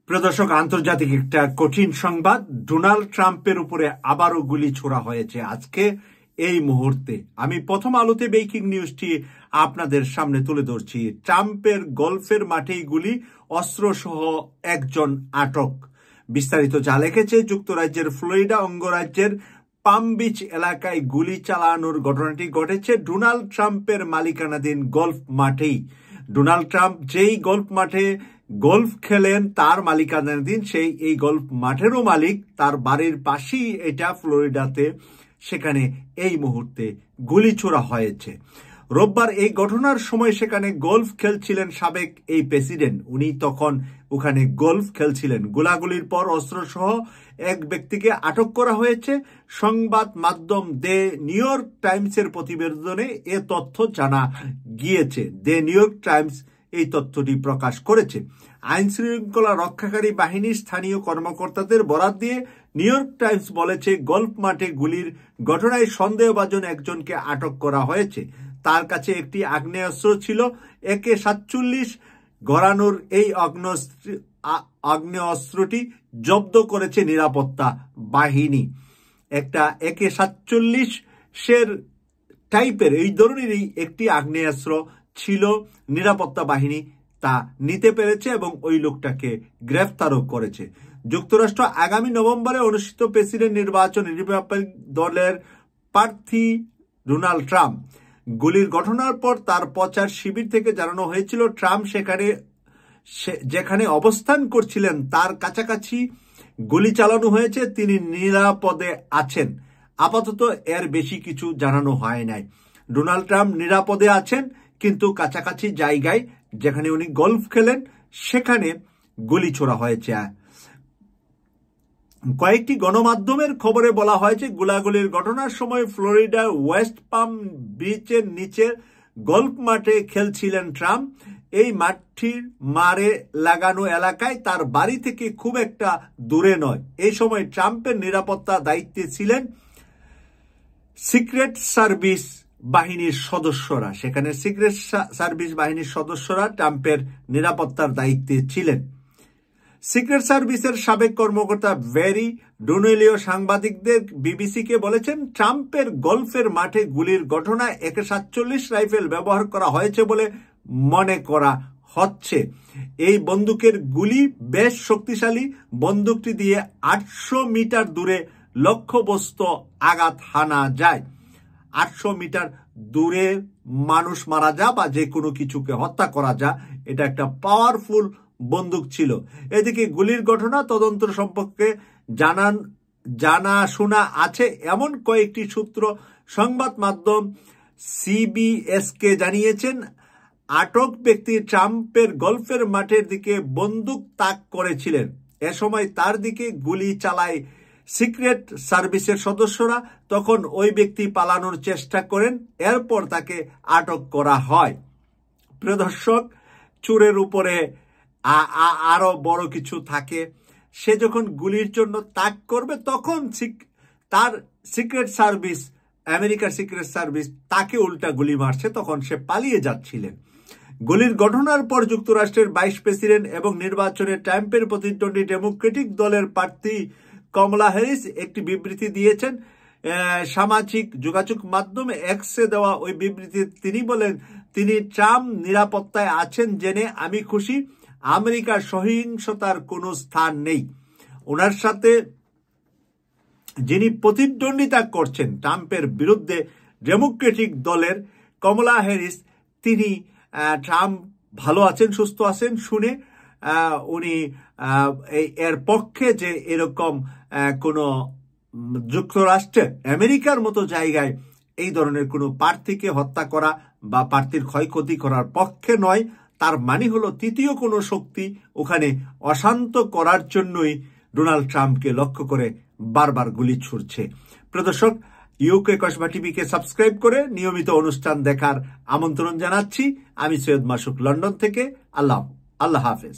প্রিয় দর্শক, আন্তর্জাতিক একটা কঠিন সংবাদ। ডোনাল্ড ট্রাম্পের উপরে আবারও গুলি ছোড়া হয়েছে আজকে এই মুহূর্তে। আমি প্রথম আলোতে ব্রেকিং নিউজটি আপনাদের সামনে তুলে ধরছি। ট্রাম্পের গল্ফের মাঠেই গুলি, অস্ত্রসহ একজন আটক। বিস্তারিত যা লিখেছে, যুক্তরাজ্যের ফ্লোরিডা অঙ্গরাজ্যের পাম বিচ এলাকায় গুলি চালানোর ঘটনাটি ঘটেছে ডোনাল্ড ট্রাম্পের মালিকানাধীন গল্ফ মাঠেই। ডোনাল্ড ট্রাম্প যেই গল্ফ মাঠে গল্ফ খেলেন তার মালিকানাধীন সেই এই গল্ফ মাঠেরও মালিক, তার বাড়ির পাশেই এটা ফ্লোরিডাতে। সেখানে এই মুহূর্তে গুলি ছোড়া হয়েছে। রোববার এই ঘটনার সময় সেখানে গল্ফ খেলছিলেন সাবেক এই প্রেসিডেন্ট। উনি তখন ওখানে গল্ফ খেলছিলেন। গোলাগুলির পর অস্ত্রসহ এক ব্যক্তিকে আটক করা হয়েছে। সংবাদ মাধ্যম দ্য নিউ ইয়র্ক টাইমসের প্রতিবেদনে এ তথ্য জানা গিয়েছে। দ্য নিউ ইয়র্ক টাইমস এই তথ্যটি প্রকাশ করেছে। আইন শৃঙ্খলা রক্ষাকারী বাহিনীর স্থানীয় কর্মকর্তাদের বরাত দিয়ে নিউ ইয়র্ক টাইমস বলেছে, গল্ফ মাঠে গুলির ঘটনায় সন্দেহভাজন একজনকে আটক করা হয়েছে। তার কাছে একটি আগ্নেয়াস্ত্র ছিল। AK-47 গড়ানোর এই আগ্নেয়াস্ত্রটি জব্দ করেছে নিরাপত্তা বাহিনী। একটা AK-47 টাইপের এই ধরনেরই একটি আগ্নেয়াস্ত্র ছিল। নিরাপত্তা বাহিনী তা নিতে পেরেছে এবং ওই লোকটাকে গ্রেফতারও করেছে। যুক্তরাষ্ট্র আগামী নভেম্বরে অনুষ্ঠিত প্রেসিডেন্ট নির্বাচনে রিপাবলিক দলের প্রার্থী ডোনাল্ড ট্রাম্প। গুলির ঘটনার পর তার প্রচার শিবির থেকে জানানো হয়েছিল, ট্রাম্প যেখানে অবস্থান করছিলেন তার কাছাকাছি গুলি চালানো হয়েছে, তিনি নিরাপদে আছেন। আপাতত এর বেশি কিছু জানানো হয় নাই। ডোনাল্ড ট্রাম্প নিরাপদে আছেন, কিন্তু কাছাকাছি জায়গায় যেখানে উনি গল্ফ খেলেন সেখানে গুলি ছোড়া হয়েছে। কয়েকটি গণমাধ্যমের খবরে বলা হয়েছে, গোলাগুলির ঘটনার সময় ফ্লোরিডা ওয়েস্ট পাম বিচের নিচে গল্ফ মাঠে খেলছিলেন ট্রাম্প। এই মাঠটির মারে লাগানো এলাকায় তার বাড়ি থেকে খুব একটা দূরে নয়। এই সময় ট্রাম্পের নিরাপত্তা দায়িত্বে ছিলেন সিক্রেট সার্ভিস বাহিনীর সদস্যরা। সেখানে সিক্রেট সার্ভিস বাহিনীর সদস্যরা ট্রাম্পের নিরাপত্তার দায়িত্বে ছিলেন। সিক্রেট সার্ভিসের সাবেক কর্মকর্তা ভ্যারি ডোনেলিও সাংবাদিকদের বিবিসিকে বলেছেন, ট্রাম্পের গল্ফের মাঠে গুলির ঘটনায় AK-47 রাইফেল ব্যবহার করা হয়েছে বলে মনে করা হচ্ছে। এই বন্দুকের গুলি বেশ শক্তিশালী। বন্দুকটি দিয়ে 800 মিটার দূরে লক্ষ্যবস্তু আঘাত হানা যায়। 800 মিটার দূরে মানুষ মারা যায় বা যে কোনো কিছুকে হত্যা করা যায়। এটা একটা পাওয়ারফুল বন্দুক ছিল। এদিকে গুলির ঘটনা তদন্ত সম্পর্কে জানাশোনা আছে এমন কয়েকটি সূত্র সংবাদ মাধ্যম CBS-কে জানিয়েছেন। আটক ব্যক্তি ট্রাম্পের গল্ফের মাঠের দিকে বন্দুক তাক করেছিলেন। এ সময় তার দিকে গুলি চালায় সিক্রেট সার্ভিসের সদস্যরা। তখন ওই ব্যক্তি পালানোর চেষ্টা করেন। এরপর তাকে আটক করা হয়। প্রিয় দর্শক, চোরের উপরে আরো বড় কিছু থাকে। সে যখন গুলির জন্য তাক করবে তখন তার সিক্রেট সার্ভিস, আমেরিকার সিক্রেট সার্ভিস তাকে উল্টা গুলি মারছে। তখন সে পালিয়ে যাচ্ছিলেন। গুলির ঘটনার পর যুক্তরাষ্ট্রের ভাইস প্রেসিডেন্ট এবং নির্বাচনে ট্রাম্পের প্রতিদ্বন্দ্বী ডেমোক্রেটিক দলের প্রার্থী কমলা হ্যারিস একটি বিবৃতি দিয়েছেন। সামাজিক যোগাযোগ মাধ্যমে এক্সে দেওয়া ওই বিবৃতি তিনি বলেন, তিনি ট্রাম্প নিরাপত্তায় আছেন জেনে আমি খুশি। আমেরিকার সহিংসতার কোনো স্থান নেই। ওনার সাথে যিনি প্রতিদ্বন্দ্বিতা করছেন ট্রাম্পের বিরুদ্ধে, ডেমোক্রেটিক দলের কমলা হ্যারিস, তিনি ট্রাম্প ভালো আছেন, সুস্থ আছেন শুনে উনি এর পক্ষে যে এরকম কোনো যুক্তরাষ্ট্রে আমেরিকার মতো জায়গায় এই ধরনের কোনো প্রার্থীকে হত্যা করা বা প্রার্থীর ক্ষয়ক্ষতি করার পক্ষে নয়। তার মানে হলো তৃতীয় কোনো শক্তি ওখানে অশান্ত করার জন্যই ডোনাল্ড ট্রাম্পকে লক্ষ্য করে বারবার গুলি ছুড়ছে। প্রিয় দর্শক, ইউকে কসবা টিভিকে সাবস্ক্রাইব করে নিয়মিত অনুষ্ঠান দেখার আমন্ত্রণ জানাচ্ছি। আমি সৈয়দ মাসুক, লন্ডন থেকে। আল্লাহ হাফেজ।